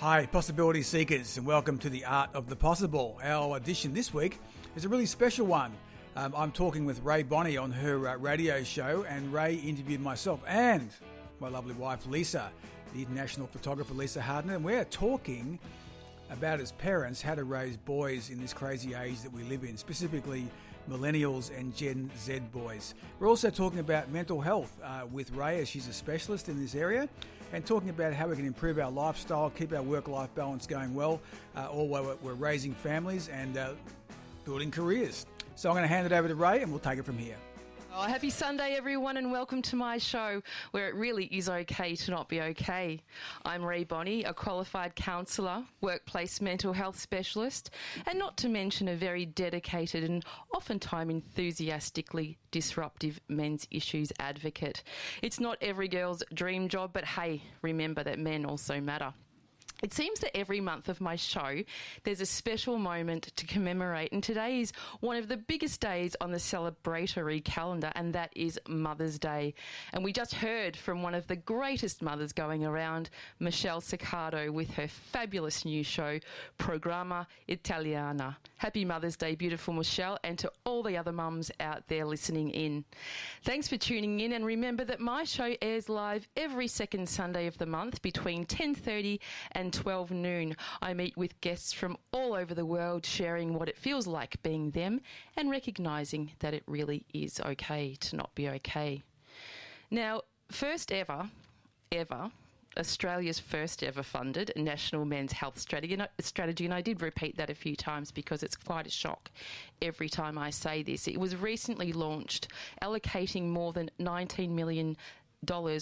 Hi, possibility seekers, and welcome to the Art of the Possible. Our edition this week is a really special one. I'm talking with Bonney on her radio show, and Ray interviewed myself and my lovely wife Leisa, the international photographer Leisa Hartnett, and we're talking about, as parents, how to raise boys in this crazy age that we live in, specifically millennials and Gen Z boys. We're also talking about mental health with Ray, as she's a specialist in this area, and talking about how we can improve our lifestyle, keep our work-life balance going well, all while we're raising families and building careers. So I'm going to hand it over to Ray and we'll take it from here. Oh, happy Sunday, everyone, and welcome to my show, where it really is okay to not be okay. I'm Bonney, a qualified counsellor, workplace mental health specialist, and not to mention a very dedicated and oftentimes enthusiastically disruptive men's issues advocate. It's not every girl's dream job, but hey, remember that men also matter. It seems that every month of my show, there's a special moment to commemorate, and today is one of the biggest days on the celebratory calendar, and that is Mother's Day. And we just heard from one of the greatest mothers going around, Michelle Ciccardo, with her fabulous new show, Programma Italiana. Happy Mother's Day, beautiful Michelle, and to all the other mums out there listening in. Thanks for tuning in, and remember that my show airs live every second Sunday of the month between 10:30 and 12 noon. I meet with guests from all over the world, sharing what it feels like being them and recognising that it really is okay to not be okay. Now, first ever, Australia's first ever funded National Men's Health Strategy, and I did repeat that a few times because it's quite a shock every time I say this. It was recently launched, allocating more than $19 million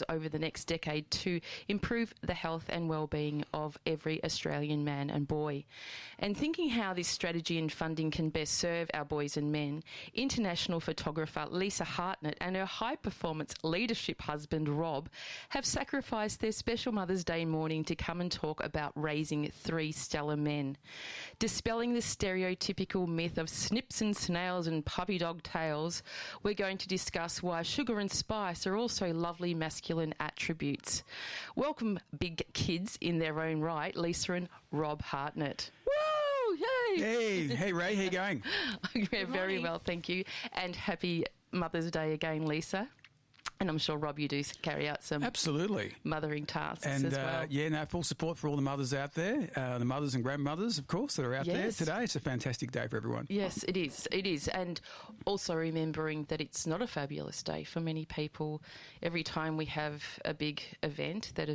over the next decade to improve the health and well-being of every Australian man and boy. And thinking how this strategy and funding can best serve our boys and men, international photographer Leisa Hartnett and her high-performance leadership husband Rob have sacrificed their special Mother's Day morning to come and talk about raising three stellar men. Dispelling the stereotypical myth of snips and snails and puppy dog tails, we're going to discuss why sugar and spice are also lovely masculine attributes. Welcome, big kids in their own right, Leisa and Rob Hartnett. Woo! Yay! Hey Ray, how you going? Yeah, very well, thank you. And happy Mother's Day again, Leisa. And I'm sure, Rob, you do carry out some absolutely mothering tasks and, as well. Full support for all the mothers out there, the mothers and grandmothers, of course, that are out there today. It's a fantastic day for everyone. Yes, it is. It is. And also remembering that it's not a fabulous day for many people. Every time we have a big event that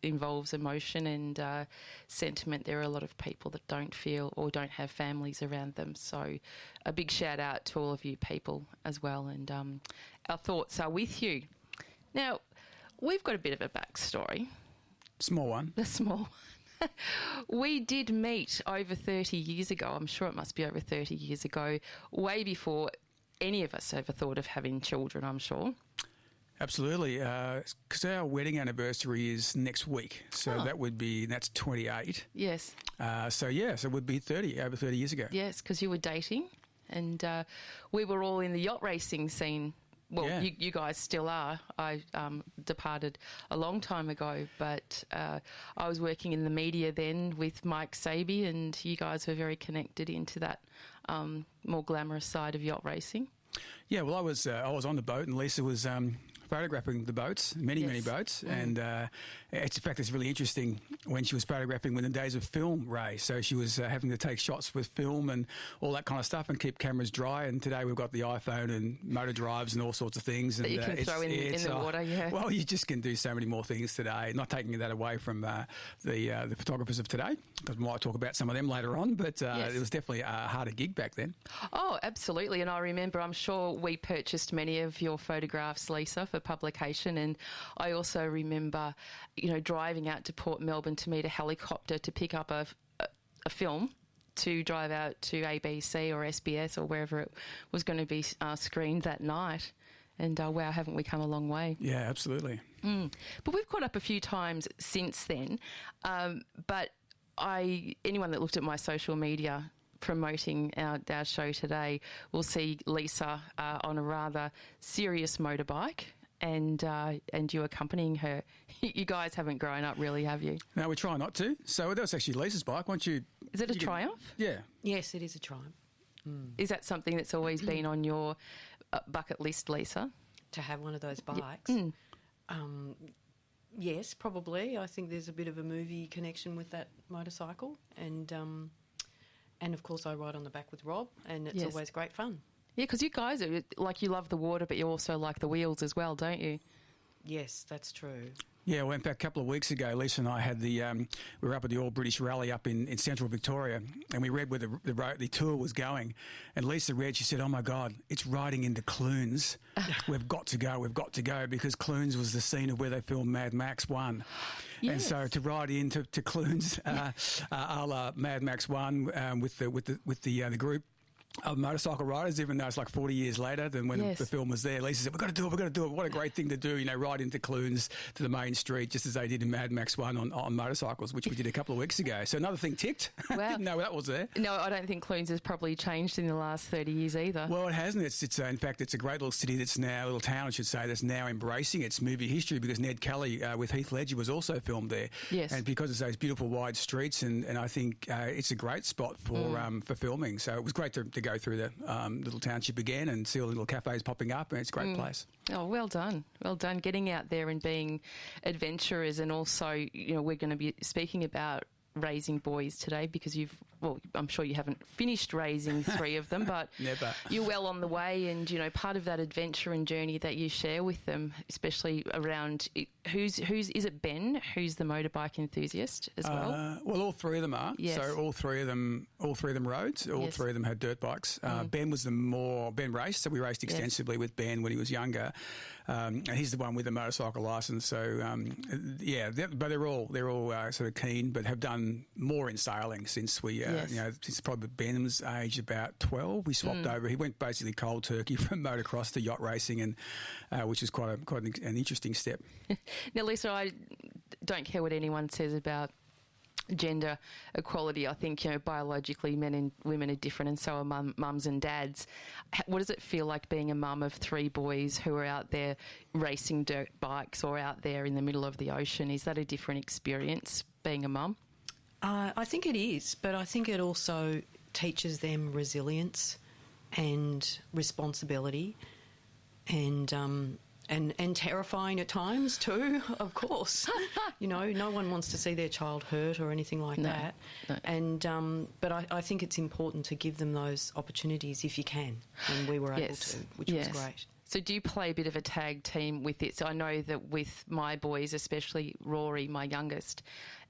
involves emotion and sentiment, there are a lot of people that don't feel or don't have families around them. So a big shout out to all of you people as well. And our thoughts are with you. Now, we've got a bit of a backstory. Small one. The small one. We did meet over 30 years ago. I'm sure it must be over 30 years ago, way before any of us ever thought of having children, I'm sure. Absolutely, because our wedding anniversary is next week, so that's 28. Yes. So it would be over 30 years ago. Yes, because you were dating, and we were all in the yacht racing scene. Well, yeah. You guys still are. I departed a long time ago, but I was working in the media then with Mike Saby, and you guys were very connected into that more glamorous side of yacht racing. Yeah, well, I was on the boat, and Leisa was photographing the boats, many boats, and in fact, it's really interesting when she was photographing in the days of film, Ray. So she was having to take shots with film and all that kind of stuff and keep cameras dry. And today we've got the iPhone and motor drives and all sorts of things. That and you can throw in the water, yeah. Well, you just can do so many more things today. Not taking that away from the photographers of today, because we might talk about some of them later on. But it was definitely a harder gig back then. Oh, absolutely. And I remember, I'm sure we purchased many of your photographs, Leisa, for publication. And I also remember, driving out to Port Melbourne to meet a helicopter to pick up a film to drive out to ABC or SBS or wherever it was going to be screened that night. And wow, haven't we come a long way? Yeah, absolutely. But we've caught up a few times since then. But anyone that looked at my social media promoting our show today will see Leisa on a rather serious motorbike. and you accompanying her. You guys haven't grown up really, have you? No, we try not to. So that was actually Lisa's bike. Once you... Is it a Triumph? Yeah. Yes, it is a Triumph. Is that something that's always been on your bucket list, Leisa? To have one of those bikes? Yes, probably. I think there's a bit of a movie connection with that motorcycle. And of course, I ride on the back with Rob, and it's always great fun. Yeah, because you guys, like, you love the water, but you also like the wheels as well, don't you? Yes, that's true. Yeah, well, in fact, a couple of weeks ago, Lisa and I had we were up at the All British Rally up in central Victoria, and we read where the tour was going. And Lisa read, she said, "Oh my God, it's riding into Clunes. We've got to go, because Clunes was the scene of where they filmed Mad Max 1. Yes. And so to ride into Clunes, a la Mad Max 1, with the group of motorcycle riders, even though it's like 40 years later than when the film was there. Lisa said, we've got to do it. What a great thing to do, ride into Clunes to the main street, just as they did in Mad Max 1 on motorcycles, which we did a couple of weeks ago. So another thing ticked. Wow. Didn't know that was there. No, I don't think Clunes has probably changed in the last 30 years either. Well, it hasn't. It's in fact, it's a great little city that's now, a little town, I should say, that's now embracing its movie history, because Ned Kelly with Heath Ledger was also filmed there. Yes. And because it's those beautiful wide streets, and I think it's a great spot for filming. So it was great to go through the little township again and see all the little cafes popping up, and it's a great place. Oh, well done. Well done. Getting out there and being adventurers, and also, we're going to be speaking about raising boys today, because I'm sure you haven't finished raising 3 of them, but Never. You're well on the way, and part of that adventure and journey that you share with them, especially around who's is it Ben who's the motorbike enthusiast as well? Well, all 3 of them are. Yes. So all three of them roads. All 3 of them had dirt bikes. Ben was Ben raced, so we raced extensively with Ben when he was younger. And he's the one with the motorcycle license. So but they're all sort of keen, but have done more in sailing since we since probably Ben's age, about 12. We swapped over. He went basically cold turkey from motocross to yacht racing, and which is quite an interesting step. Now, Lisa, I don't care what anyone says about gender equality. I think, biologically men and women are different, and so are mums and dads. What does it feel like being a mum of 3 boys who are out there racing dirt bikes or out there in the middle of the ocean? Is that a different experience, being a mum? I think it is, but I think it also teaches them resilience and responsibility, and terrifying at times too, of course. No one wants to see their child hurt or anything like that. No. And but I think it's important to give them those opportunities if you can, and we were able to, which was great. So do you play a bit of a tag team with it? So I know that with my boys, especially Rory, my youngest,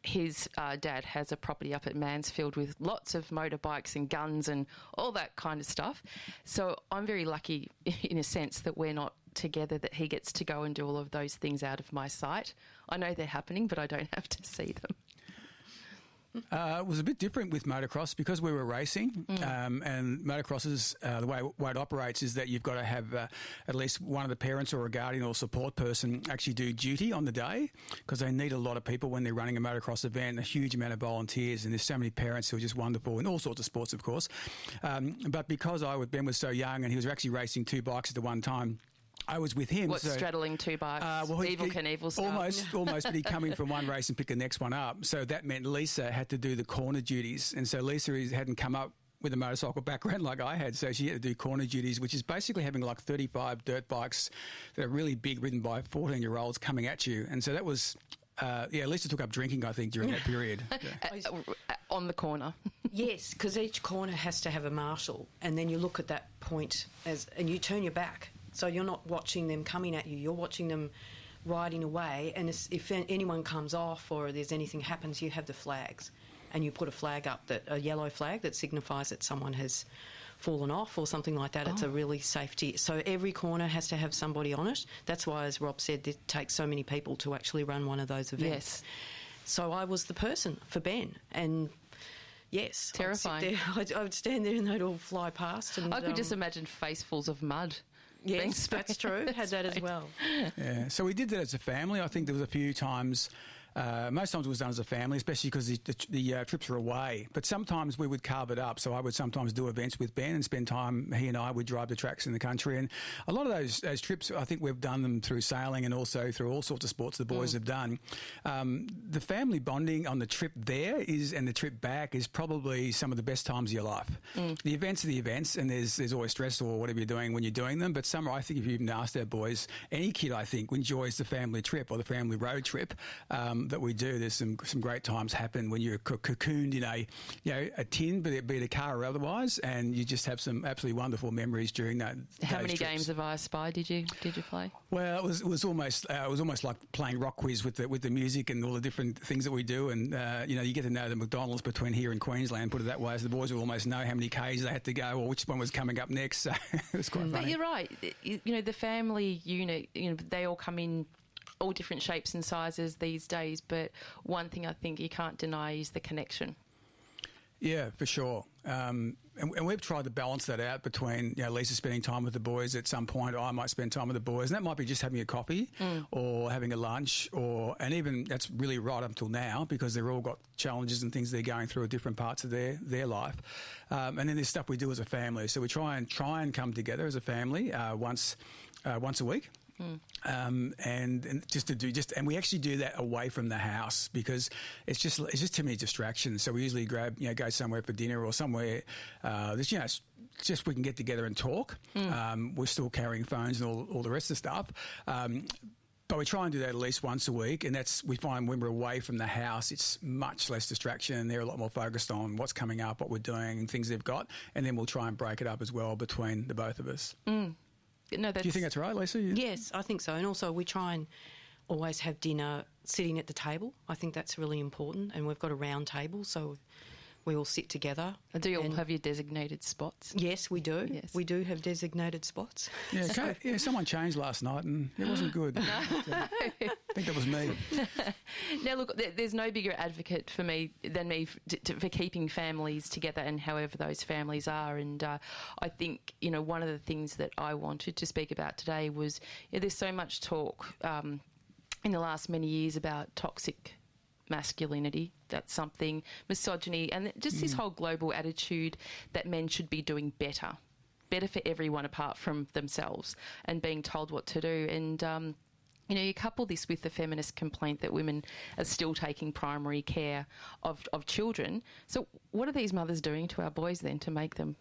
his dad has a property up at Mansfield with lots of motorbikes and guns and all that kind of stuff. So I'm very lucky in a sense that we're not together, that he gets to go and do all of those things out of my sight. I know they're happening, but I don't have to see them. It was a bit different with motocross because we were racing, and motocrosses, the way it operates is that you've got to have at least one of the parents or a guardian or support person actually do duty on the day, because they need a lot of people when they're running a motocross event, a huge amount of volunteers, and there's so many parents who are just wonderful in all sorts of sports, of course. But because Ben was so young and he was actually racing 2 bikes at the one time, I was with him. What's straddling 2 bikes? Evel Knievel stuff. Almost, but he'd come in from one race and pick the next one up. So that meant Lisa had to do the corner duties. And so Lisa hadn't come up with a motorcycle background like I had, so she had to do corner duties, which is basically having like 35 dirt bikes that are really big, ridden by 14-year-olds coming at you. And so that was... Lisa took up drinking, I think, during that period. On the corner. Yes, because each corner has to have a marshal, and then you look at that point and you turn your back. So you're not watching them coming at you, you're watching them riding away, and if anyone comes off or there's anything happens, you have the flags, and you put a flag up, a yellow flag that signifies that someone has fallen off or something like that. It's a really safety. So every corner has to have somebody on it. That's why, as Rob said, it takes so many people to actually run one of those events. Yes. So I was the person for Ben, and... Yes. Terrifying. I would stand there and they'd all fly past. And I could just imagine facefuls of mud. Yes, that's true. Had that as well. Yeah. So we did that as a family. I think there was a few times Most times it was done as a family, especially because the trips were away. But sometimes we would carve it up. So I would sometimes do events with Ben and spend time. He and I would drive the tracks in the country. And a lot of those trips, I think we've done them through sailing and also through all sorts of sports the boys have done. The family bonding on the trip there and the trip back is probably some of the best times of your life. The events are the events, and there's always stress or whatever you're doing when you're doing them. But I think if you even asked our boys, any kid I think enjoys the family trip or the family road trip that we do. There's some great times happen when you're cocooned in a tin, but it be it a car or otherwise, and you just have some absolutely wonderful memories during that. How many trips. games of I Spy did you play? Well, it was almost like playing rock quiz with the music and all the different things that we do, and you get to know the McDonald's between here and Queensland. Put it that way, so the boys would almost know how many Ks they had to go or which one was coming up next. So it was quite funny. But you're right. The family unit. They all come in all different shapes and sizes these days. But one thing I think you can't deny is the connection. Yeah, for sure. And we've tried to balance that out between Leisa spending time with the boys at some point, or I might spend time with the boys, and that might be just having a coffee or having a lunch, and even that's really right up until now because they've all got challenges and things they're going through at different parts of their life. And then there's stuff we do as a family. So we try and come together as a family once a week. And just to do and we actually do that away from the house because it's just too many distractions. So we usually go somewhere for dinner or somewhere just we can get together and talk. We're still carrying phones and all the rest of the stuff. But we try and do that at least once a week, and we find when we're away from the house, it's much less distraction, and they're a lot more focused on what's coming up, what we're doing, and things they've got, and then we'll try and break it up as well between the both of us. No, Do you think that's right, Leisa? Yes, I think so. And also we try and always have dinner sitting at the table. I think that's really important. And we've got a round table, so we all sit together. Do you all have your designated spots? Yes, we do. Yes. We do have designated spots. Yeah, someone changed last night and it wasn't good. I think that was me. Now, look, there's no bigger advocate for me than me for keeping families together and however those families are. And I think, one of the things that I wanted to speak about today was there's so much talk in the last many years about toxic masculinity. That's something, misogyny, and just this whole global attitude that men should be doing better for everyone apart from themselves and being told what to do. And you couple this with the feminist complaint that women are still taking primary care of children. So what are these mothers doing to our boys then to make them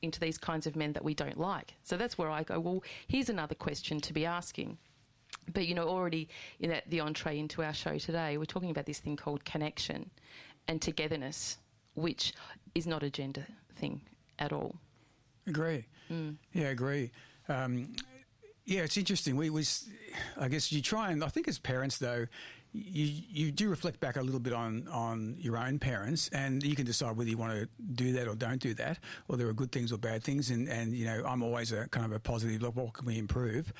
into these kinds of men that we don't like? So that's where I go, well, here's another question to be asking. But, already in the entree into our show today, we're talking about this thing called connection and togetherness, which is not a gender thing at all. Agree. Yeah, agree. Yeah, it's interesting. I guess you try and, I think as parents though, you do reflect back a little bit on your own parents, and you can decide whether you want to do that or don't do that, or there are good things or bad things. And I'm always a kind of a positive, look, what can we improve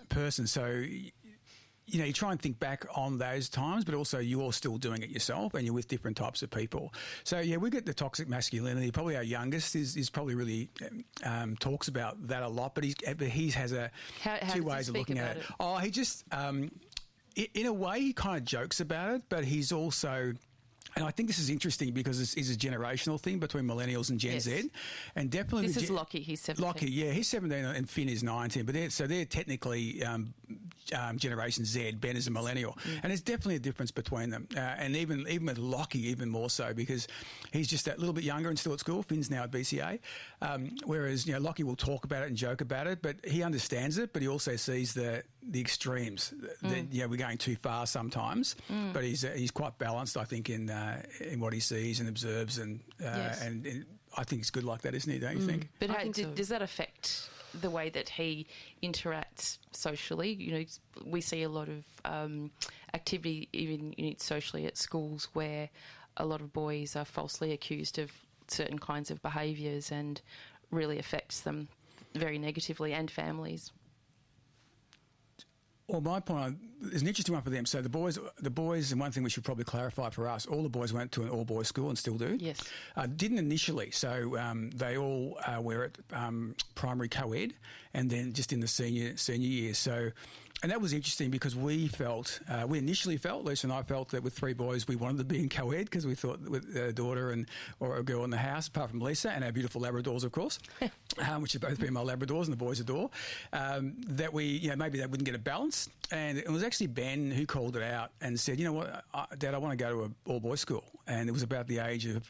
person. So, you try and think back on those times, but also you're still doing it yourself and you're with different types of people. So, yeah, we get the toxic masculinity. Probably our youngest is probably really talks about that a lot, but he has two ways of looking at it. Oh, he just... in a way, he kind of jokes about it, but he's also... And I think this is interesting because it's a generational thing between millennials and Gen Z. And definitely... This is Lockie, he's 17. Lockie, yeah, he's 17 and Finn is 19. But they're technically Generation Z. Ben is a millennial. And there's definitely a difference between them. And even with Lockie, even more so, because he's just that little bit younger and still at school. Finn's now at BCA. Whereas, Lockie will talk about it and joke about it, but he understands it, but he also sees the extremes. That, we're going too far sometimes. But he's quite balanced, I think, in what he sees and observes, and I think it's good like that, isn't he? Don't you think? But does that affect the way that he interacts socially? We see a lot of activity, even socially at schools, where a lot of boys are falsely accused of certain kinds of behaviours, and really affects them very negatively, and families. Well, my point is an interesting one for them. So the boys, and one thing we should probably clarify for us, all the boys went to an all-boys school and still do. Yes. Didn't initially. So they all were at primary co-ed, and then just in the senior year. So And that was interesting because we initially felt, Leisa and I felt that with 3 boys, we wanted to be in co-ed because we thought with a daughter or a girl in the house, apart from Leisa and our beautiful Labradors, of course, which have both been my Labradors and the boys adore, that we, maybe they wouldn't get a balance. And it was actually Ben who called it out and said, you know what, Dad, I want to go to an all-boys school. And it was about the age of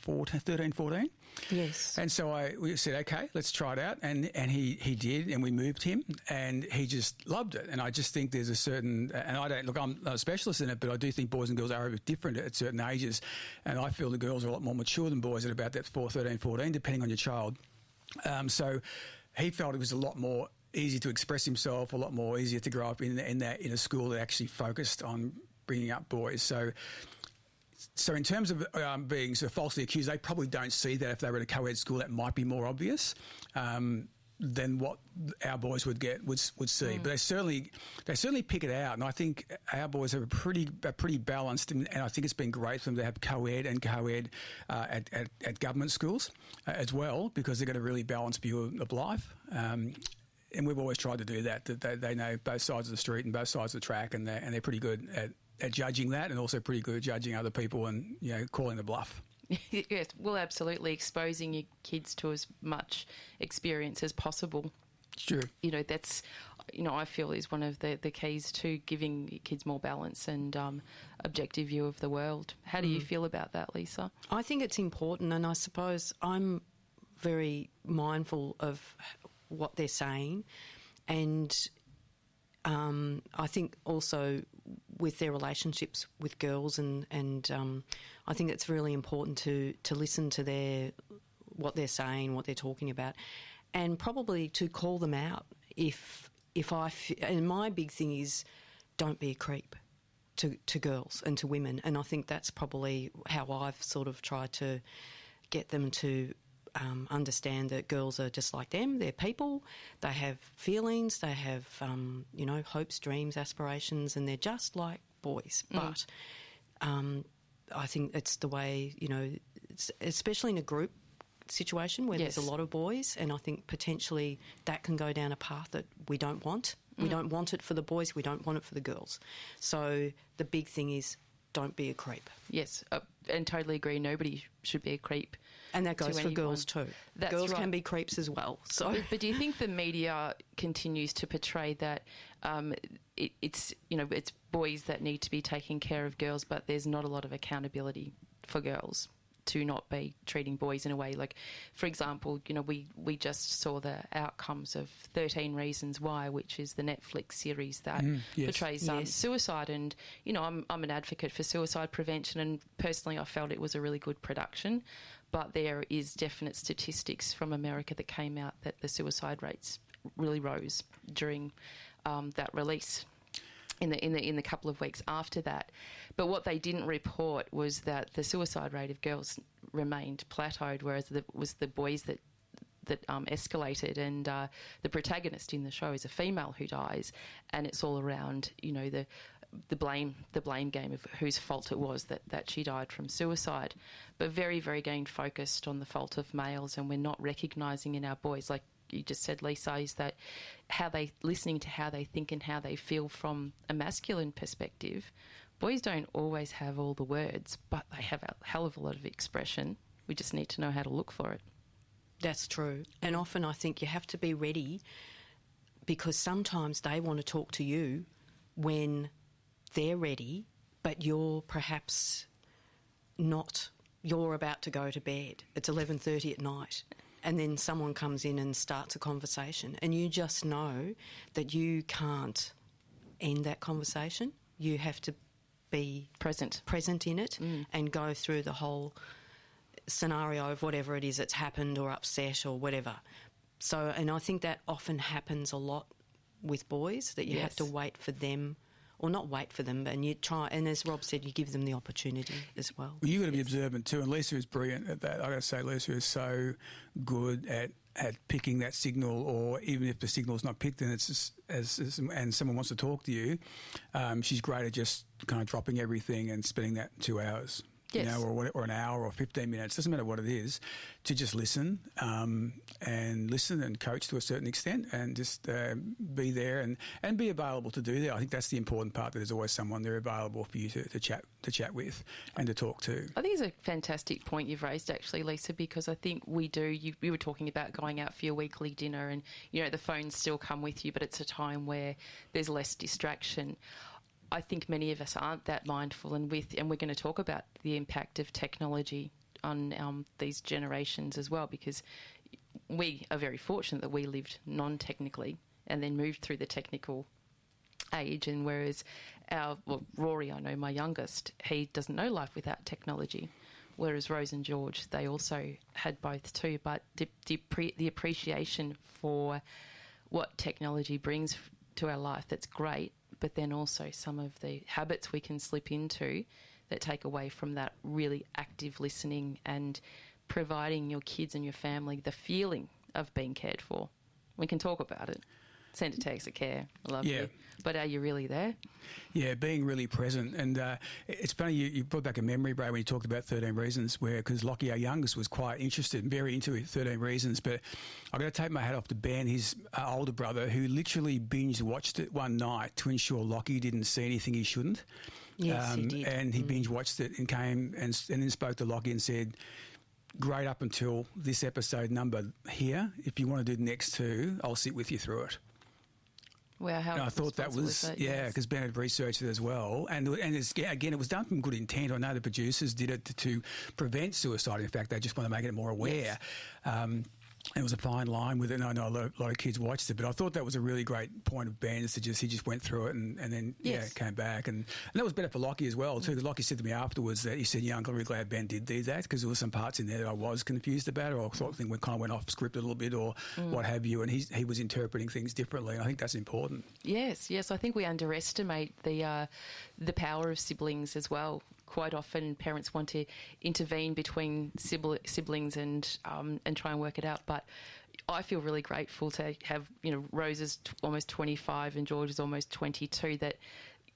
13, 14. Yes. And so we said, okay, let's try it out. And he did, and we moved him, and he just loved it. And I just think there's a certain, and I'm not a specialist in it, but I do think boys and girls are a bit different at certain ages. And I feel the girls are a lot more mature than boys at about that 13, 14, depending on your child. So he felt it was a lot more easy to express himself, a lot more easier to grow up in a school that actually focused on bringing up boys. So in terms of being sort of falsely accused, they probably don't see that if they were at a co-ed school. That might be more obvious than what our boys would see. But they certainly pick it out, and I think our boys are pretty balanced, and I think it's been great for them to have co-ed and co-ed at government schools as well, because they've got a really balanced view of life. And we've always tried to do that. That they know both sides of the street and both sides of the track, and they're pretty good at judging that, and also pretty good at judging other people and calling the bluff. Yes, well, absolutely, exposing your kids to as much experience as possible. Sure. That's, I feel is one of the keys to giving kids more balance and objective view of the world. How do you feel about that, Leisa? I think it's important, and I suppose I'm very mindful of what they're saying, and I think also with their relationships with girls, and I think it's really important to listen to what they're saying, what they're talking about, and probably to call them out and my big thing is don't be a creep to girls and to women, and I think that's probably how I've sort of tried to get them to understand that girls are just like them. They're people. They have feelings. They have, hopes, dreams, aspirations, and they're just like boys. But I think it's the way, especially in a group situation where there's a lot of boys, and I think potentially that can go down a path that we don't want. We don't want it for the boys. We don't want it for the girls. So the big thing is don't be a creep. Yes, and totally agree. Nobody should be a creep. And that goes for girls too. That's girls right. can be creeps as well. So, but do you think the media continues to portray that it's boys that need to be taking care of girls, but there's not a lot of accountability for girls to not be treating boys in a way? Like, for example, we just saw the outcomes of 13 Reasons Why, which is the Netflix series that portrays suicide. And, I'm an advocate for suicide prevention, and personally I felt it was a really good production. But there is definite statistics from America that came out that the suicide rates really rose during that release in the couple of weeks after that. But what they didn't report was that the suicide rate of girls remained plateaued, whereas it was the boys that escalated. And the protagonist in the show is a female who dies, and it's all around the blame game of whose fault it was that she died from suicide. But very, very again focused on the fault of males, and we're not recognising in our boys, like you just said, Leisa, is that listening to how they think and how they feel from a masculine perspective. Boys don't always have all the words, but they have a hell of a lot of expression. We just need to know how to look for it. That's true. And often I think you have to be ready, because sometimes they want to talk to you when they're ready, but you're perhaps not. You're about to go to bed. It's 11:30 at night. And then someone comes in and starts a conversation, and you just know that you can't end that conversation. You have to be present in it and go through the whole scenario of whatever it is that's happened or upset or whatever. So, and I think that often happens a lot with boys, that you have to wait for them, or not wait for them, and you try, and as Rob said, you give them the opportunity as well. Well, you've got to be observant too, and Leisa is brilliant at that. I've got to say, Leisa is so good at picking that signal, or even if the signal's not picked and it's just, and someone wants to talk to you, she's great at just kind of dropping everything and spending that 2 hours. you know, or an hour or 15 minutes, doesn't matter what it is, to just listen and coach to a certain extent, and just be there and be available to do that. I think that's the important part, that there's always someone there available for you to chat with and to talk to. I think it's a fantastic point you've raised, actually, Leisa, because I think we were talking about going out for your weekly dinner, and, you know, the phones still come with you, but it's a time where there's less distraction. I think many of us aren't that mindful, and we're going to talk about the impact of technology on these generations as well, because we are very fortunate that we lived non-technically and then moved through the technical age, and whereas Rory, I know my youngest, he doesn't know life without technology, whereas Rose and George, they also had both too, but the appreciation for what technology brings to our life, that's great, but then also some of the habits we can slip into that take away from that really active listening and providing your kids and your family the feeling of being cared for. We can talk about it. Send a text of care. I love you. But are you really there? Yeah, being really present. And it's funny, you brought back a memory, Bray, when you talked about 13 Reasons, because Lockie, our youngest, was quite interested and very into it, 13 Reasons. But I've got to take my hat off to Ben, his older brother, who literally binge-watched it one night to ensure Lockie didn't see anything he shouldn't. Yes, he did. And he binge-watched it and came and then spoke to Lockie and said, great up until this episode number here. If you want to do the next two, I'll sit with you through it. Wow, how I thought that was, because Ben had researched it as well. And it's, again, it was done from good intent. I know the producers did it to prevent suicide. In fact, they just want to make it more aware. Yes. It was a fine line with it, and I know a lot of kids watched it, but I thought that was a really great point of Ben's, he just went through it and then came back, and that was better for Lockie as well too, because Lockie said to me afterwards that he said, "Yeah, I'm really glad Ben did do that, because there were some parts in there that I was confused about, or sort of thing kind of went off script a little bit, or what have you," and he was interpreting things differently, and I think that's important. Yes, I think we underestimate the power of siblings as well. Quite often parents want to intervene between siblings and try and work it out. But I feel really grateful to have, you know, Rose is almost 25 and George is almost 22, that,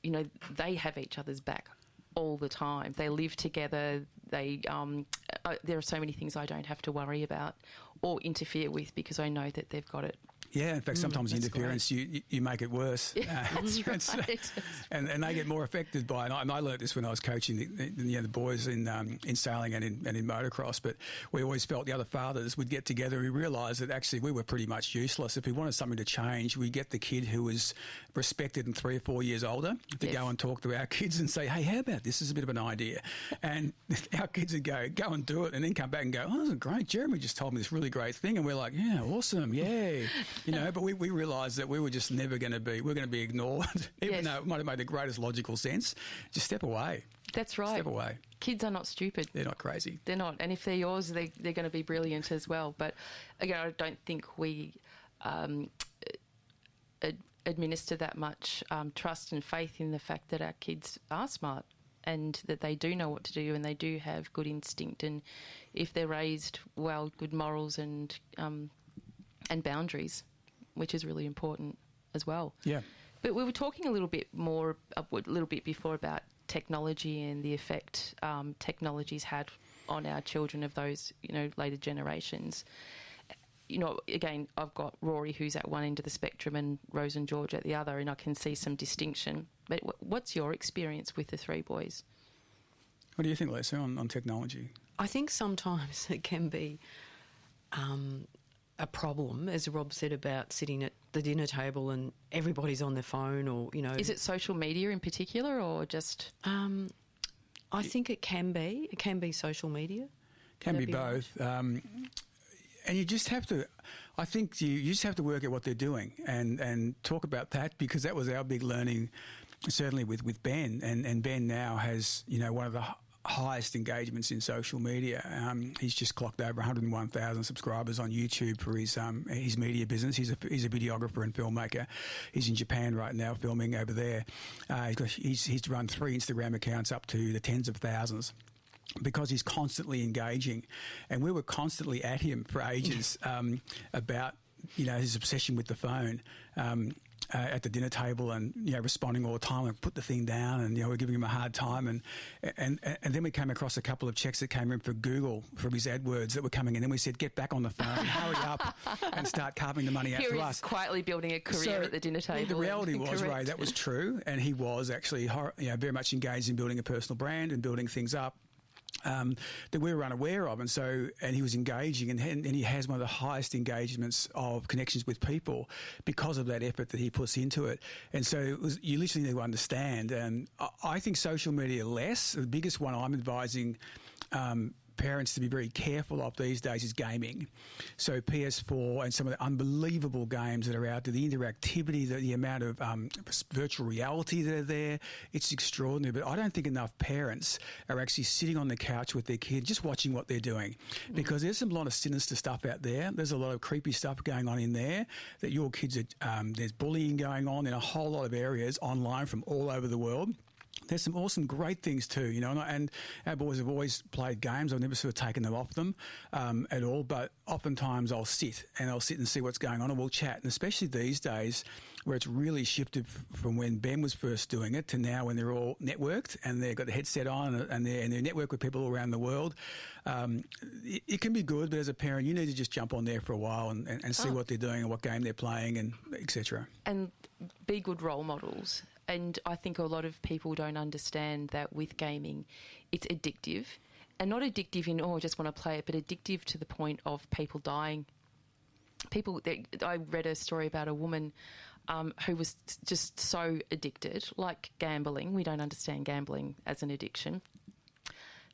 you know, they have each other's back all the time. They live together. There are so many things I don't have to worry about or interfere with, because I know that they've got it. Yeah, in fact, sometimes interference, you make it worse. Yeah, that's right. And they get more affected by it. And I learnt this when I was coaching the boys in sailing and in motocross, but we always felt the other fathers would get together and we realised that actually we were pretty much useless. If we wanted something to change, we'd get the kid who was respected and 3 or 4 years older to go and talk to our kids and say, "Hey, how about this? This is a bit of an idea." And our kids would go and do it, and then come back and go, "Oh, this is great. Jeremy just told me this really great thing." And we're like, "Yeah, awesome, yay." You know, but we realised that we were just never going to be, we're going to be ignored, even though it might have made the greatest logical sense. Just step away. That's right. Step away. Kids are not stupid. They're not crazy. They're not. And if they're yours, they're going to be brilliant as well. But again, I don't think we administer that much trust and faith in the fact that our kids are smart and that they do know what to do and they do have good instinct. And if they're raised well, good morals and boundaries, which is really important as well. Yeah. But we were talking a little bit before about technology and the effect technology's had on our children of those, you know, later generations. You know, again, I've got Rory, who's at one end of the spectrum, and Rose and George at the other, and I can see some distinction. But what's your experience with the three boys? What do you think, Leisa, on technology? I think sometimes it can be a problem, as Rob said, about sitting at the dinner table and everybody's on their phone, or, you know... Is it social media in particular, or just... I think it can be. It can be social media. Can be both. And you just have to... I think you just have to work out what they're doing and talk about that, because that was our big learning, certainly with Ben. And Ben now has, you know, one of the highest engagements in social media. He's just clocked over 101,000 subscribers on YouTube for his media business. He's a videographer and filmmaker. He's in Japan right now filming over there. He's run 3 Instagram accounts up to the tens of thousands, because he's constantly engaging. And we were constantly at him for ages about, you know, his obsession with the phone. at the dinner table and, responding all the time and put the thing down and, we're giving him a hard time. And then we came across a couple of checks that came in for Google from his AdWords that were coming in. And then we said, get back on the phone, hurry up and start carving the money out to us. Quietly building a career at the dinner table. The reality was, Ray, that was true. And he was actually very much engaged in building a personal brand and building things up. That we were unaware of, and he was engaging, and he has one of the highest engagements of connections with people because of that effort that he puts into it. And so you literally need to understand. And I think social media less. The biggest one I'm advising parents to be very careful of these days is gaming. So PS4 and some of the unbelievable games that are out there, the interactivity, the amount of virtual reality that are there, it's extraordinary. But I don't think enough parents are actually sitting on the couch with their kids just watching what they're doing, because there's a lot of sinister stuff out there. There's a lot of creepy stuff going on in there that your kids are, there's bullying going on in a whole lot of areas online from all over the world. There's some awesome, great things too, and our boys have always played games. I've never sort of taken them off them at all, but oftentimes I'll sit and see what's going on and we'll chat. And especially these days where it's really shifted from when Ben was first doing it to now when they're all networked and they've got the headset on and they're networked with people all around the world. It can be good, but as a parent, you need to just jump on there for a while and see what they're doing and what game they're playing and etc. And be good role models. And I think a lot of people don't understand that with gaming, it's addictive. And not addictive in, I just want to play it, but addictive to the point of people dying. I read a story about a woman who was just so addicted, like gambling. We don't understand gambling as an addiction.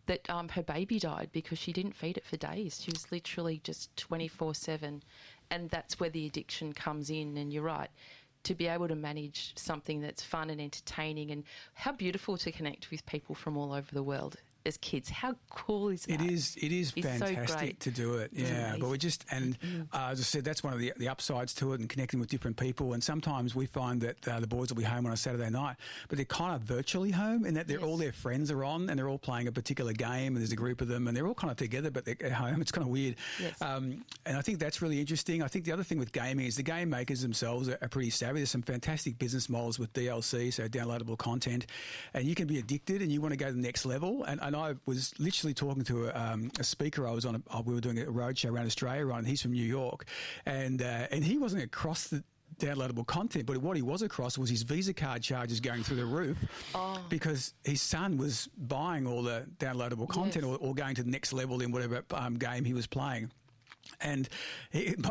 That her baby died because she didn't feed it for days. She was literally just 24/7. And that's where the addiction comes in. And you're right. To be able to manage something that's fun and entertaining, and how beautiful to connect with people from all over the world as kids. How cool is that? It is fantastic to do it. Yeah, but we just, and as I said, that's one of the upsides to it, and connecting with different people. And sometimes we find that the boys will be home on a Saturday night, but they're kind of virtually home in that they're all their friends are on and they're all playing a particular game and there's a group of them and they're all kind of together, but they're at home. It's kind of weird. Yes. And I think that's really interesting. I think the other thing with gaming is the game makers themselves are pretty savvy. There's some fantastic business models with DLC, so downloadable content, and you can be addicted and you want to go to the next level. And I was literally talking to a speaker I was on. We were doing a roadshow around Australia, and he's from New York, and he wasn't across the downloadable content, but what he was across was his Visa card charges going through the roof because his son was buying all the downloadable content or going to the next level in whatever game he was playing. And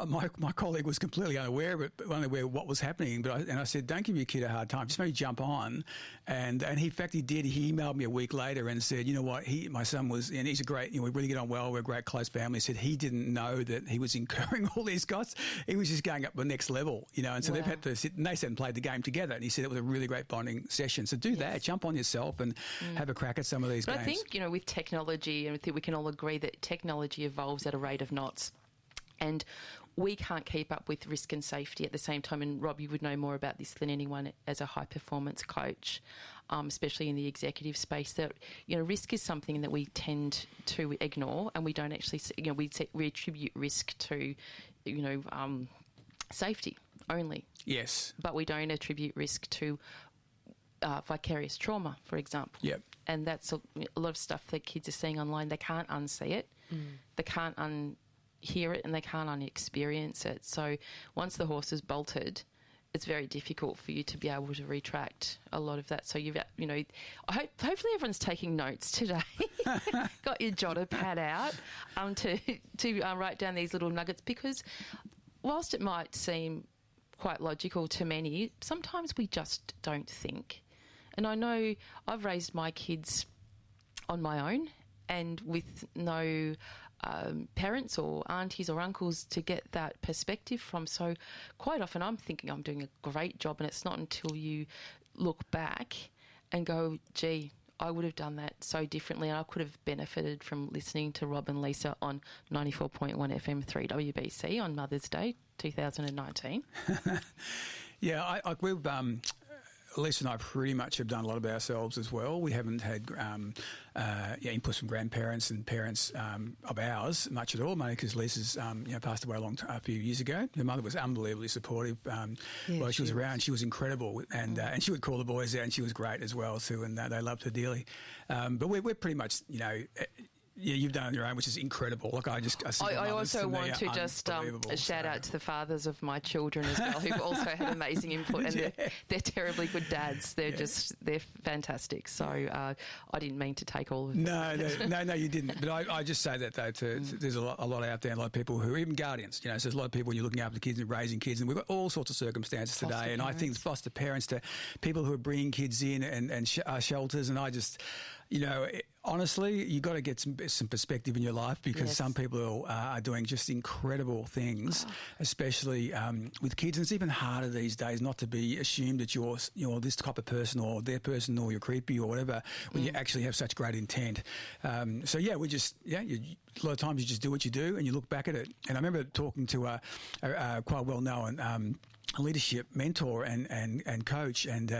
my colleague was completely unaware of what was happening. But I said, don't give your kid a hard time. Just maybe jump on. And in fact, he did. He emailed me a week later and said, you know what, my son was, and he's a great, we really get on well. We're a great close family. He said he didn't know that he was incurring all these costs. He was just going up the next level, and so they've had to sit, and they sat and played the game together. And he said it was a really great bonding session. So do that. Jump on yourself and have a crack at some of these games. I think, with technology, and I think we can all agree that technology evolves at a rate of knots. And we can't keep up with risk and safety at the same time. And Rob, you would know more about this than anyone as a high-performance coach, especially in the executive space, that, risk is something that we tend to ignore, and we don't actually, we attribute risk to, safety only. Yes. But we don't attribute risk to vicarious trauma, for example. Yep. And that's a lot of stuff that kids are seeing online. They can't unsee it. They can't hear it, and they can't unexperience it. So once the horse is bolted, it's very difficult for you to be able to retract a lot of that. So hopefully everyone's taking notes today. Got your jotter pad out to write down these little nuggets, because whilst it might seem quite logical to many, sometimes we just don't think. And I know I've raised my kids on my own and with no parents or aunties or uncles to get that perspective from. So quite often I'm thinking I'm doing a great job, and it's not until you look back and go, gee, I would have done that so differently, and I could have benefited from listening to Rob and Leisa on 94.1 FM 3WBC on Mother's Day 2019. Yeah, we've Lisa and I pretty much have done a lot of it ourselves as well. We haven't had input from grandparents and parents of ours much at all, mainly because Lisa's passed away a few years ago. Her mother was unbelievably supportive while she was around. She was incredible, and she would call the boys out, and she was great as well too, and they loved her dearly. But we're pretty much, yeah, you've done it on your own, which is incredible. Look, I also want to just shout out to the fathers of my children as well, who've also had amazing input, and they're terribly good dads. They're fantastic. So I didn't mean to take all of it. No, you didn't. But I just say that though. There's a lot out there, and a lot of people who, even guardians. So there's a lot of people when you're looking after kids and raising kids, and we've got all sorts of circumstances today. And I think foster parents to people who are bringing kids in and shelters, and I just. Honestly, you've got to get some perspective in your life, because some people are doing just incredible things, especially with kids. And it's even harder these days not to be assumed that you're this type of person or their person or you're creepy or whatever when you actually have such great intent. A lot of times you just do what you do and you look back at it. And I remember talking to a quite well-known leadership mentor and coach, and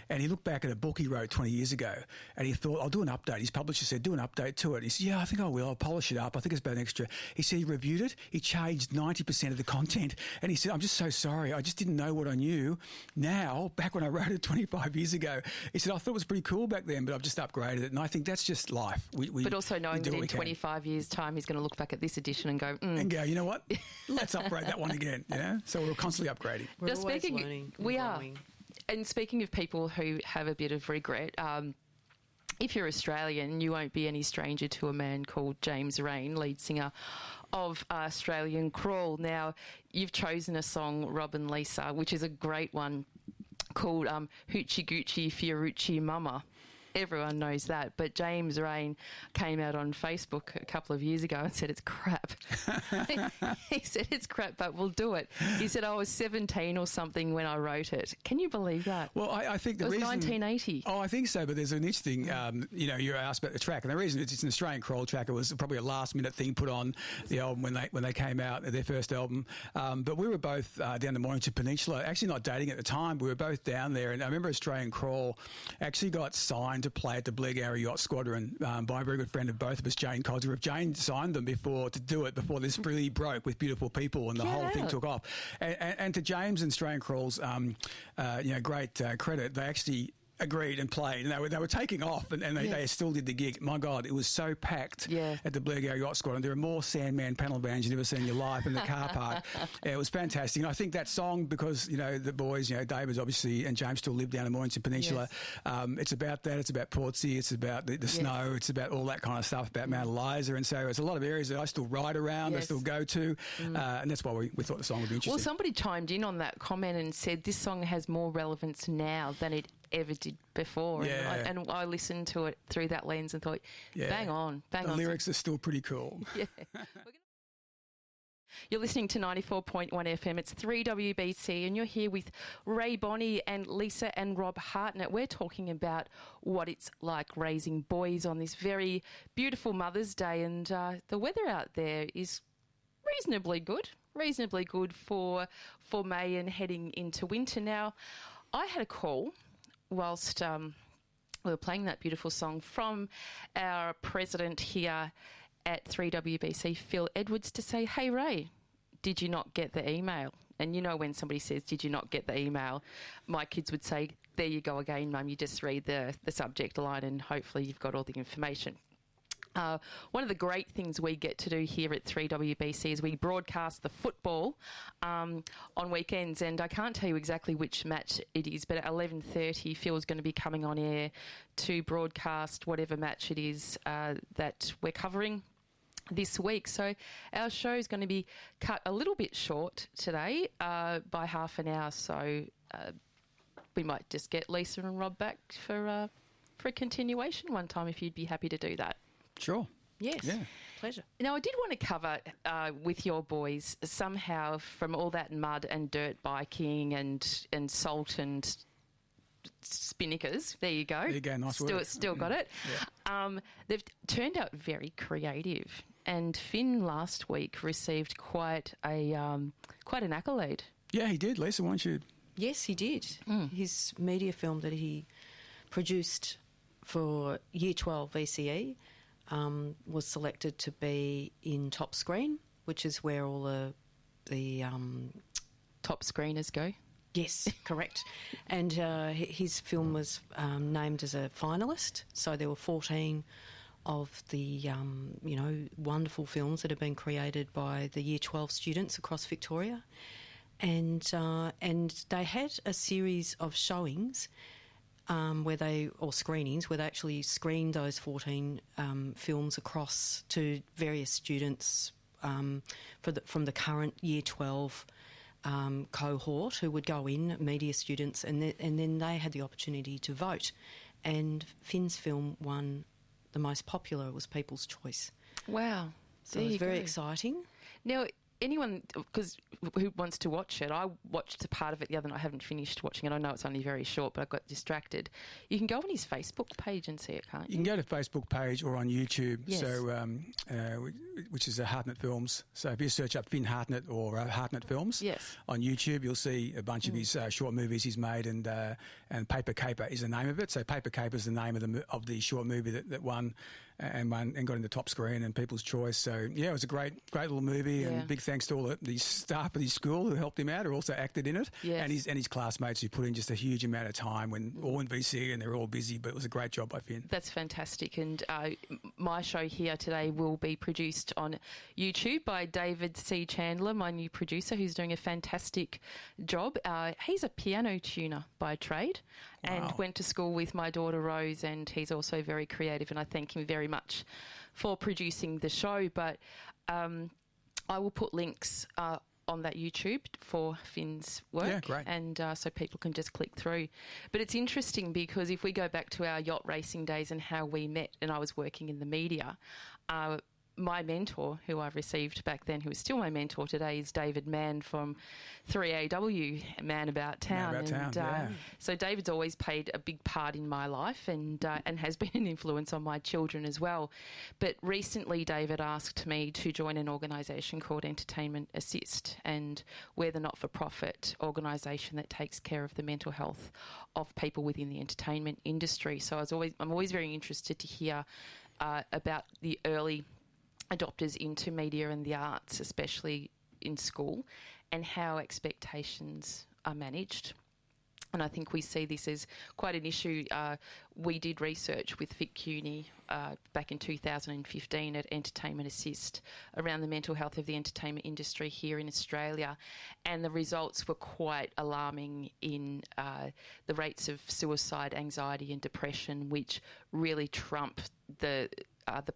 he looked back at a book he wrote 20 years ago, and he thought, I'll do an update. His publisher said, do an update to it. He said, I think I will. I'll polish it up. I think it's about an extra. He said he reviewed it. He changed 90% of the content, and he said, I'm just so sorry. I just didn't know what I knew now, back when I wrote it 25 years ago. He said, I thought it was pretty cool back then, but I've just upgraded it. And I think that's just life. But also knowing that in 25 years' time, he's going to look back at this edition and go, And go, you know what? Let's upgrade that one again. So we're constantly upgrading. We're always learning. We are. And speaking of people who have a bit of regret, if you're Australian, you won't be any stranger to a man called James Raine, lead singer of Australian Crawl. Now, you've chosen a song, Rob and Leisa, which is a great one, called Hoochie Goochie Fiorucci Mama. Everyone knows that, but James Raine came out on Facebook a couple of years ago and said it's crap. He said it's crap, but we'll do it. He said I was 17 or something when I wrote it. Can you believe that? Well, I think the reason... It was 1980. Oh, I think so, but there's an interesting... you asked about the track, and the reason it's an Australian Crawl track, it was probably a last-minute thing put on the album when they came out, their first album. But we were both down the Mornington Peninsula, actually not dating at the time. We were both down there, and I remember Australian Crawl actually got signed to play at the Blairgowrie Yacht Squadron by a very good friend of both of us, Jane Codsworth. Jane signed them before this really broke with Beautiful People, and the whole thing took off. And to James and Australian Crawl's great credit, they actually agreed and played, and they were taking off, and they still did the gig. My God, it was so packed at the Blairgowrie Yacht Squadron. There were more Sandman panel bands you've ever seen in your life in the car park. It was fantastic. And I think that song, because the boys, David obviously and James still live down in Mornington Peninsula. It's about that. It's about Portsea. It's about the snow. It's about all that kind of stuff, about Mount Eliza. And so there's a lot of areas that I still ride around. I still go to, and that's why we thought the song would be interesting. Well, somebody chimed in on that comment and said this song has more relevance now than it ever did before. And I listened to it through that lens and thought, bang on. The lyrics are still pretty cool. You're listening to 94.1 FM. It's 3WBC, and you're here with Ray Bonney and Leisa and Rob Hartnett. We're talking about what it's like raising boys on this very beautiful Mother's Day, and the weather out there is reasonably good for May and heading into winter. Now, I had a call whilst we were playing that beautiful song from our president here at 3WBC, Phil Edwards, to say, hey, Ray, did you not get the email? And when somebody says, did you not get the email, my kids would say, there you go again, Mum, you just read the subject line and hopefully you've got all the information. One of the great things we get to do here at 3WBC is we broadcast the football on weekends, and I can't tell you exactly which match it is, but at 11:30 Phil's going to be coming on air to broadcast whatever match it is that we're covering this week. So our show is going to be cut a little bit short today by half an hour, so we might just get Leisa and Rob back for a continuation one time if you'd be happy to do that. Sure. Yes. Yeah. Pleasure. Now, I did want to cover with your boys somehow from all that mud and dirt biking and salt and spinnaker. There you go. There you go. Nice word. Still got it. Yeah. They've turned out very creative. And Finn last week received quite an accolade. Yeah, he did. Leisa, why don't you Yes, he did. His media film that he produced for Year 12 VCE was selected to be in Top Screen, which is where all the Top screeners go. Yes, correct. And his film was named as a finalist, so there were 14 of the wonderful films that have been created by the Year 12 students across Victoria, and they had a series of showings screenings where they actually screened those 14 films across to various students from the current Year 12 cohort who would go in, media students, and then they had the opportunity to vote. And Finn's film won the most popular. It was People's Choice. Wow. So it was very exciting. Now, anyone who wants to watch it, I watched a part of it the other night. I haven't finished watching it. I know it's only very short, but I got distracted. You can go on his Facebook page and see it, can't you? You can go to Facebook page or on YouTube. Yes. So, which is Hartnett Films. So if you search up Finn Hartnett or Hartnett Films, yes, on YouTube, you'll see a bunch of his short movies he's made, and Paper Caper is the name of it. So Paper Caper is the name of the short movie that won and got into Top Screen and People's Choice. So yeah, it was a great little movie, and big thanks to all the staff of his school who helped him out, who also acted in it, and his classmates who put in just a huge amount of time when all in VC and they're all busy. But it was a great job by Finn. That's fantastic. And my show here today will be produced on YouTube by David C. Chandler, my new producer, who's doing a fantastic job. He's a piano tuner by trade. Wow. And went to school with my daughter Rose, and he's also very creative, and I thank him very much for producing the show. But I will put links on that YouTube for Finn's work. Yeah, great. And so people can just click through. But it's interesting because if we go back to our yacht racing days and how we met, and I was working in the media, my mentor, who I received back then, who is still my mentor today, is David Mann from 3AW, Man About Town. Man About Town, So David's always played a big part in my life and has been an influence on my children as well. But recently David asked me to join an organisation called Entertainment Assist, and we're the not-for-profit organisation that takes care of the mental health of people within the entertainment industry. So I'm always very interested to hear about the early adopters into media and the arts, especially in school, and how expectations are managed. And I think we see this as quite an issue. We did research with Vic Cuny back in 2015 at Entertainment Assist around the mental health of the entertainment industry here in Australia, and the results were quite alarming in the rates of suicide, anxiety and depression, which really trump the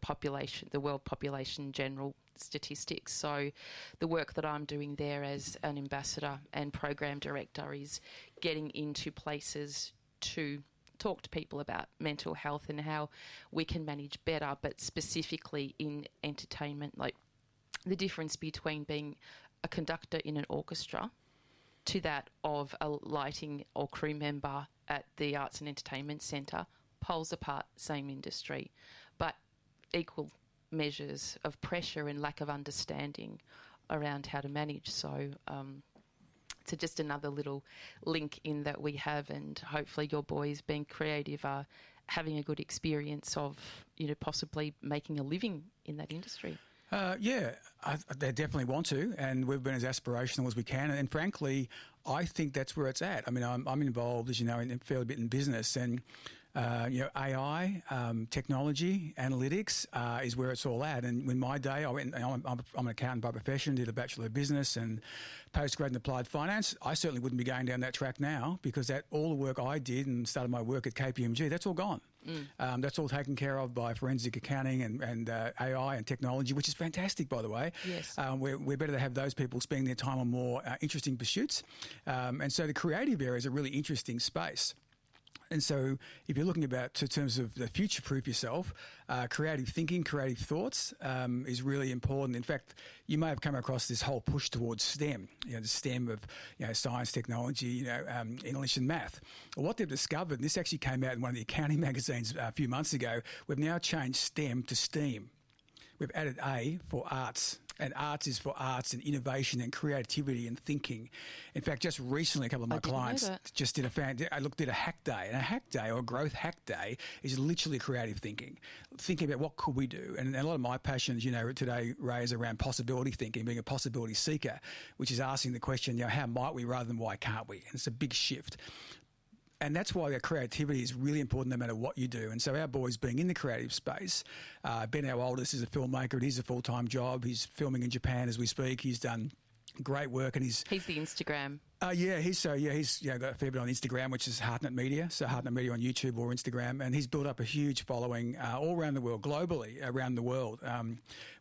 population, the world population general statistics. So the work that I'm doing there as an ambassador and program director is getting into places to talk to people about mental health and how we can manage better, but specifically in entertainment, like the difference between being a conductor in an orchestra to that of a lighting or crew member at the Arts and Entertainment Centre, poles apart, same industry, but equal measures of pressure and lack of understanding around how to manage. So it's just another little link in that we have, and hopefully your boys, being creative, are having a good experience of, possibly making a living in that industry. They definitely want to, and we've been as aspirational as we can. And frankly, I think that's where it's at. I mean, I'm involved, as you know, in a fairly bit in business, and AI, technology, analytics is where it's all at. And in my day, I'm an accountant by profession, did a Bachelor of Business and postgrad in applied finance. I certainly wouldn't be going down that track now, because all the work I did and started my work at KPMG, that's all gone. That's all taken care of by forensic accounting and AI and technology, which is fantastic, by the way. Yes. We're better to have those people spending their time on more interesting pursuits. And so the creative area is a really interesting space. And so if you're looking about in terms of the future-proof yourself, creative thinking, creative thoughts is really important. In fact, you may have come across this whole push towards STEM, the STEM of science, technology, English and math. Well, what they've discovered, and this actually came out in one of the accounting magazines a few months ago, we've now changed STEM to STEAM. We've added A for arts And arts is for arts and innovation and creativity and thinking. In fact, just recently, a couple of my clients just did a hack day. And a hack day or a growth hack day is literally creative thinking about what could we do. And a lot of my passions, today, Ray, is around possibility thinking, being a possibility seeker, which is asking the question, how might we rather than why can't we? And it's a big shift. And that's why that creativity is really important no matter what you do. And so our boys being in the creative space, Ben, our oldest, is a filmmaker. It is a full-time job. He's filming in Japan as we speak. He's done great work, and he's the Instagram. He's got a fair bit on Instagram, which is Hartnett Media. So Hartnett Media on YouTube or Instagram, and he's built up a huge following all around the world, globally around the world,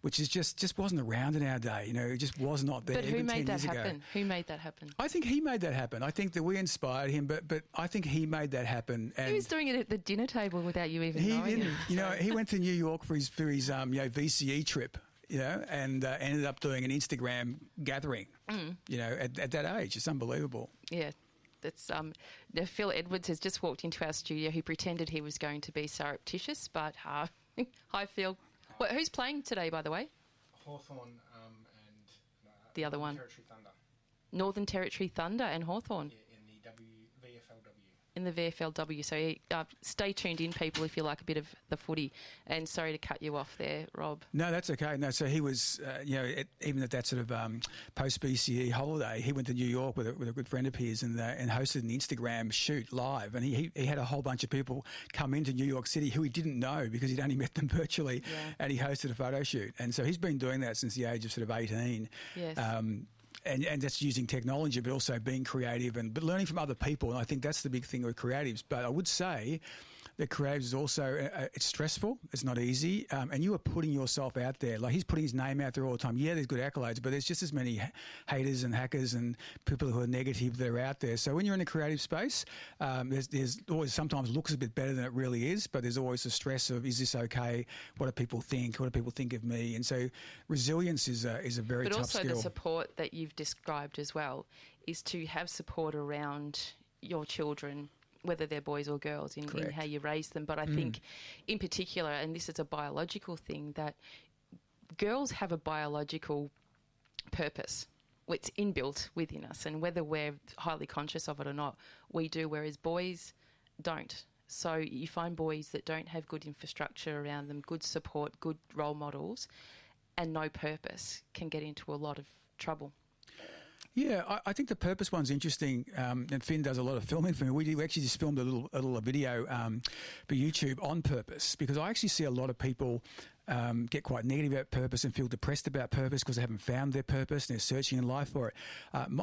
which is just wasn't around in our day. It just was not there. But who made that happen? Who made that happen? I think he made that happen. I think that we inspired him, but I think he made that happen. And he was doing it at the dinner table without you even knowing it. He went to New York for his VCE trip. And ended up doing an Instagram gathering, at that age. It's unbelievable. Yeah. That's Phil Edwards has just walked into our studio. He pretended he was going to be surreptitious, but hi, Phil. Who's playing today, by the way? Hawthorn and the other one. Territory Thunder. Northern Territory Thunder and Hawthorn. Yeah, in the VFLW. In the VFLW. So stay tuned in, people, if you like a bit of the footy. And sorry to cut you off there, Rob. No, that's okay. No, so he was, even at that sort of post-BCE holiday, he went to New York with a good friend of his and hosted an Instagram shoot live. And he had a whole bunch of people come into New York City who he didn't know because he'd only met them virtually. Yeah. And he hosted a photo shoot. And so he's been doing that since the age of sort of 18. Yes. And that's using technology, but also being creative but learning from other people. And I think that's the big thing with creatives. But I would say that creatives is also, it's stressful. It's not easy. And you are putting yourself out there. Like he's putting his name out there all the time. Yeah, there's good accolades, but there's just as many haters and hackers and people who are negative that are out there. So when you're in a creative space, there's always sometimes looks a bit better than it really is, but there's always the stress of, is this okay? What do people think? What do people think of me? And so resilience is a very tough skill. But also the support that you've described as well is to have support around your children, whether they're boys or girls, in how you raise them. But I think in particular, and this is a biological thing, that girls have a biological purpose. It's inbuilt within us, and whether we're highly conscious of it or not, we do, whereas boys don't. So you find boys that don't have good infrastructure around them, good support, good role models, and no purpose can get into a lot of trouble. Yeah, I think the purpose one's interesting, and Finn does a lot of filming for me. We actually just filmed a little video for YouTube on purpose, because I actually see a lot of people get quite negative about purpose and feel depressed about purpose because they haven't found their purpose and they're searching in life for it.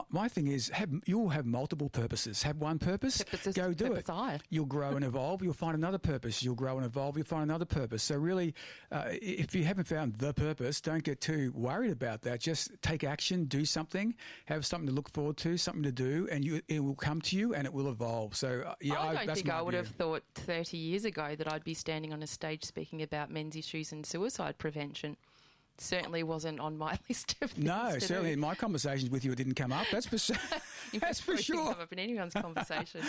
My thing is, you'll have multiple purposes. Have one purpose, go do it. You'll grow and evolve. You'll find another purpose. You'll grow and evolve. You'll find another purpose. So really, if you haven't found the purpose, don't get too worried about that. Just take action, do something, have something to look forward to, something to do, and it will come to you and it will evolve. So I don't think I would have thought 30 years ago that I'd be standing on a stage speaking about men's issues and suicide prevention. Certainly wasn't on my list of things. No, certainly in my conversations with you it didn't come up. That's for sure. That's for sure. Didn't come up in anyone's conversation.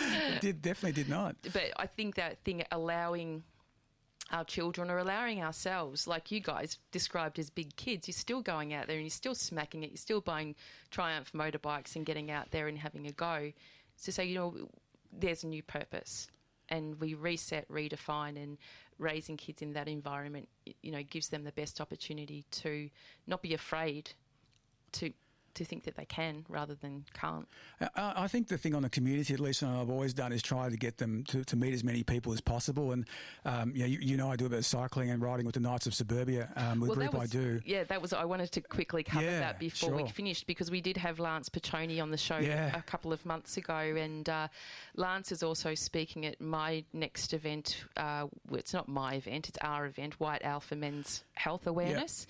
It definitely did not. But I think that thing, allowing our children or allowing ourselves, like you guys described as big kids, you're still going out there and you're still smacking it. You're still buying Triumph motorbikes and getting out there and having a go. To say, there's a new purpose. And we reset, redefine, and raising kids in that environment, gives them the best opportunity to not be afraid to think that they can rather than can't. I think the thing on the community, at least I've always done, is try to get them to meet as many people as possible. And, I do a bit of cycling and riding with the Knights of Suburbia, with the group I do. Yeah, I wanted to quickly cover that before we finished, because we did have Lance Piccioni on the show a couple of months ago. And Lance is also speaking at my next event. It's not my event, it's our event, White Alpha Men's Health Awareness.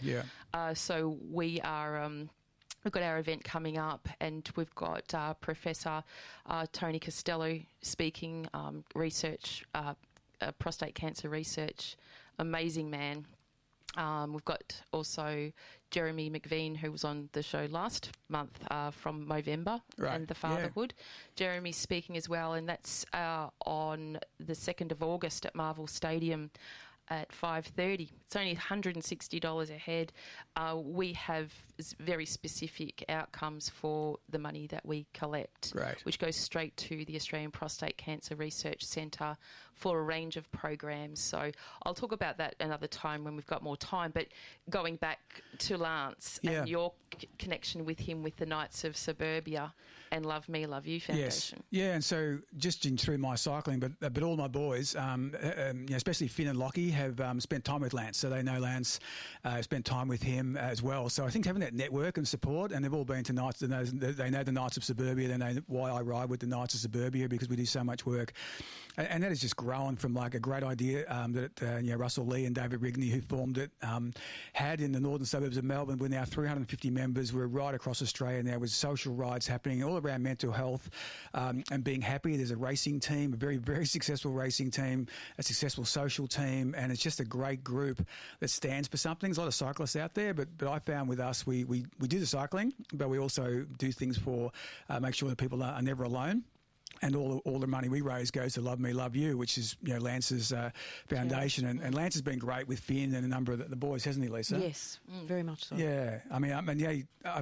So we are... We've got our event coming up, and we've got Professor Tony Costello speaking, research, prostate cancer research, amazing man. We've got also Jeremy McVean, who was on the show last month from Movember and the Fatherhood. Jeremy's speaking as well, and that's on the 2nd of August at Marvel Stadium. at 5:30. It's only $160 a head. We have very specific outcomes for the money that we collect, Great. which goes straight to the Australian Prostate Cancer Research Centre for a range of programs. So I'll talk about that another time when we've got more time. But going back to Lance and your connection with him with the Knights of Suburbia and Love Me, Love You Foundation. Yes. Yeah, and so just through my cycling, but all my boys, especially Finn and Lockie, have spent time with Lance, so they know Lance, spent time with him as well. So I think having that network and support, and they've all been to Knights, they know the Knights of Suburbia, they know why I ride with the Knights of Suburbia, because we do so much work. And that has just grown from like a great idea that Russell Lee and David Rigney, who formed it, had in the northern suburbs of Melbourne. We're now 350 members. We're right across Australia now with social rides happening all around mental health and being happy. There's a racing team, a very, very successful racing team, a successful social team, and it's just a great group that stands for something. There's a lot of cyclists out there, but I found with us, we do the cycling, but we also do things for make sure that people are never alone. And all the money we raise goes to Love Me, Love You, which is Lance's foundation. And Lance has been great with Finn and a number of the boys, hasn't he, Leisa? Yes, very much so. Yeah,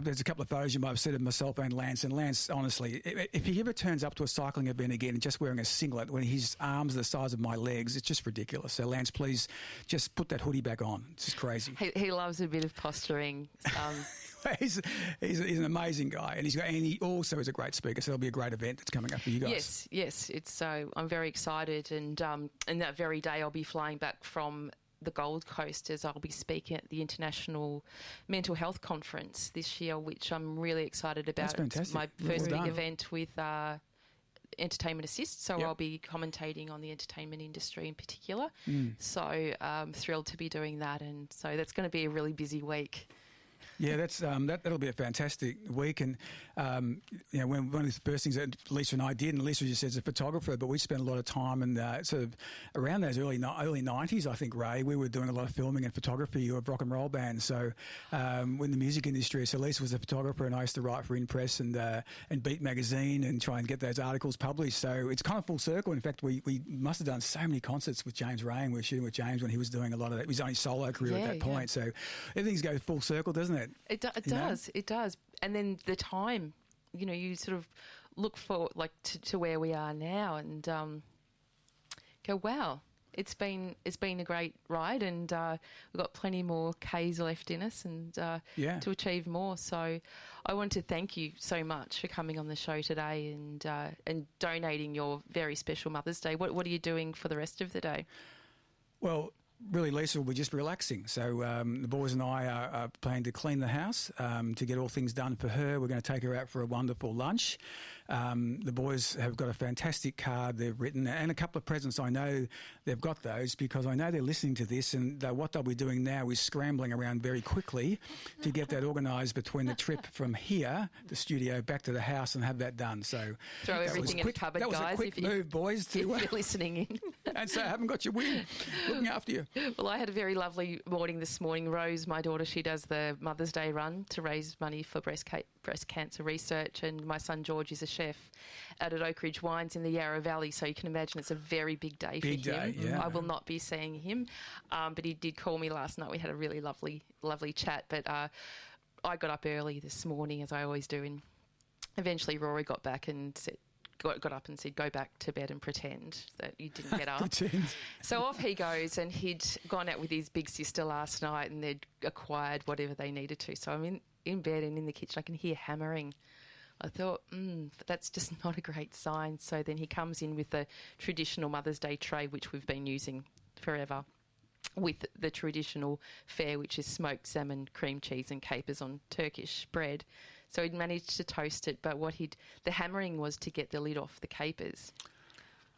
there's a couple of photos you might have said of myself and Lance, honestly, if he ever turns up to a cycling event again just wearing a singlet when his arms are the size of my legs, it's just ridiculous. So Lance, please just put that hoodie back on. It's just crazy. He loves a bit of posturing. He's an amazing guy, and he also is a great speaker. So it'll be a great event that's coming up for you guys. Yes. It's I'm very excited, and that very day I'll be flying back from the Gold Coast as I'll be speaking at the International Mental Health Conference this year, which I'm really excited about. That's fantastic. It's my first big event with Entertainment Assist, so I'll be commentating on the entertainment industry in particular. So I'm thrilled to be doing that, and so that's going to be a really busy week. Yeah, that'll be a fantastic week. And, one of the first things that Leisa and I did, and Leisa just says a photographer, but we spent a lot of time and sort of around those early 90s, I think, Ray, we were doing a lot of filming and photography of rock and roll bands. So in the music industry, so Leisa was a photographer and I used to write for In Press and Beat Magazine and try and get those articles published. So it's kind of full circle. In fact, we must have done so many concerts with James Ray, and we were shooting with James when he was doing a lot of that. It was only solo career at that point. So everything's go full circle, doesn't it? It does. And then the time, you sort of look for to where we are now and go, wow, it's been a great ride, and we've got plenty more Ks left in us, and to achieve more. So I want to thank you so much for coming on the show today and donating your very special Mother's Day. What are you doing for the rest of the day? Well, really, Leisa will be just relaxing. So the boys and I are planning to clean the house to get all things done for her. We're going to take her out for a wonderful lunch. The boys have got a fantastic card they've written and a couple of presents. I know they've got those because I know they're listening to this, and what they'll be doing now is scrambling around very quickly to get that organised between the trip from here, the studio, back to the house and have that done. So throw everything in a cupboard, guys. That was a quick move, boys. If you're listening in. And so I haven't got your wing looking after you. Well, I had a very lovely morning this morning. Rose, my daughter, she does the Mother's Day run to raise money for breast cancer research, and my son George is a chef out at Oak Ridge Wines in the Yarra Valley, so you can imagine it's a very big day for him. Yeah. I will not be seeing him, but he did call me last night. We had a really lovely chat, but I got up early this morning, as I always do, and eventually Rory got back and got up and said, go back to bed and pretend that you didn't get up. So off he goes, and he'd gone out with his big sister last night and they'd acquired whatever they needed to. So I'm in bed and in the kitchen. I can hear hammering. I thought, that's just not a great sign. So then he comes in with the traditional Mother's Day tray, which we've been using forever, with the traditional fare, which is smoked salmon, cream cheese and capers on Turkish bread. So he'd managed to toast it, but the hammering was to get the lid off the capers.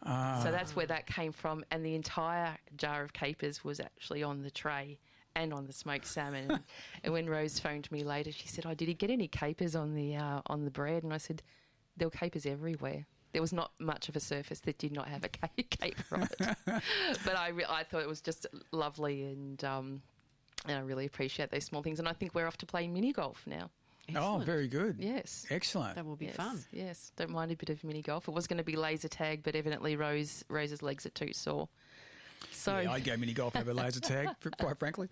So that's where that came from, and the entire jar of capers was actually on the tray and on the smoked salmon. And when Rose phoned me later, she said, "Oh, did he get any capers on the bread?" And I said, "There were capers everywhere. There was not much of a surface that did not have a caper on it." But I thought it was just lovely, and I really appreciate those small things. And I think we're off to play mini golf now. Excellent. Oh, very good. Yes. Excellent. That will be fun. Yes. Don't mind a bit of mini golf. It was going to be laser tag, but evidently Rose's legs are too sore. So Yeah, I'd go mini golf over laser tag, quite frankly.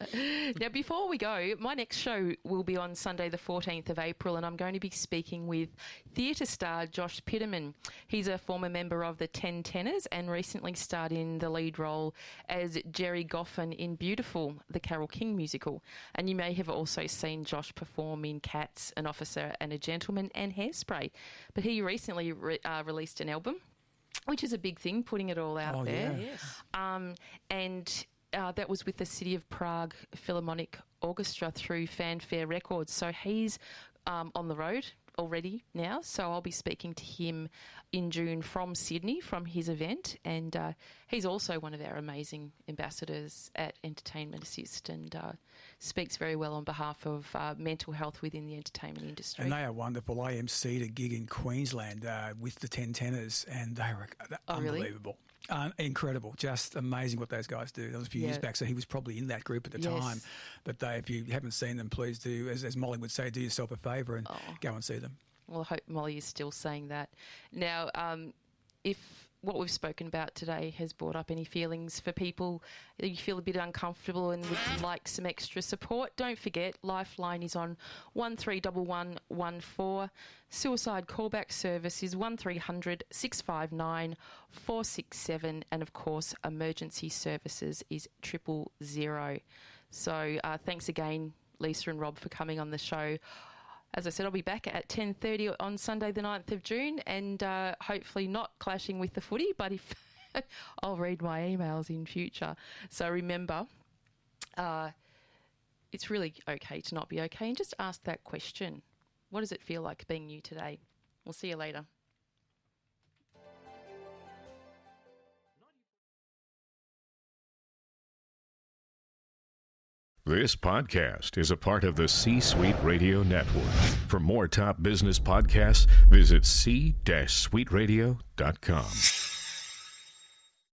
now, before we go, my next show will be on Sunday the 14th of April, and I'm going to be speaking with theatre star Josh Pitterman. He's a former member of the 10 Tenors and recently starred in the lead role as Jerry Goffin in Beautiful, the Carole King musical. And you may have also seen Josh perform in Cats, An Officer and a Gentleman, and Hairspray. But he recently released an album, which is a big thing, putting it all out there. Yeah. Yes. And that was with the City of Prague Philharmonic Orchestra through Fanfare Records. So he's on the road already now. So I'll be speaking to him in June from Sydney, from his event. And he's also one of our amazing ambassadors at Entertainment Assist, and speaks very well on behalf of mental health within the entertainment industry. And they are wonderful. I emceed a gig in Queensland with the 10 Tenors, and they were unbelievable. Really? Incredible. Just amazing what those guys do. That was a few years back, so he was probably in that group at the time. But if you haven't seen them, please do, as Molly would say, do yourself a favour and go and see them. Well, I hope Molly is still saying that. Now, if what we've spoken about today has brought up any feelings for people that you feel a bit uncomfortable and would like some extra support, don't forget Lifeline is on 131114. Suicide callback service is 1300 659 467, and of course emergency services is 000. So thanks again, Leisa and Rob, for coming on the show. As I said, I'll be back at 10:30 on Sunday the 9th of June, and hopefully not clashing with the footy, but if I'll read my emails in future. So remember, it's really okay to not be okay, and just ask that question. What does it feel like being you today? We'll see you later. This podcast is a part of the C-Suite Radio Network. For more top business podcasts, visit c-suiteradio.com.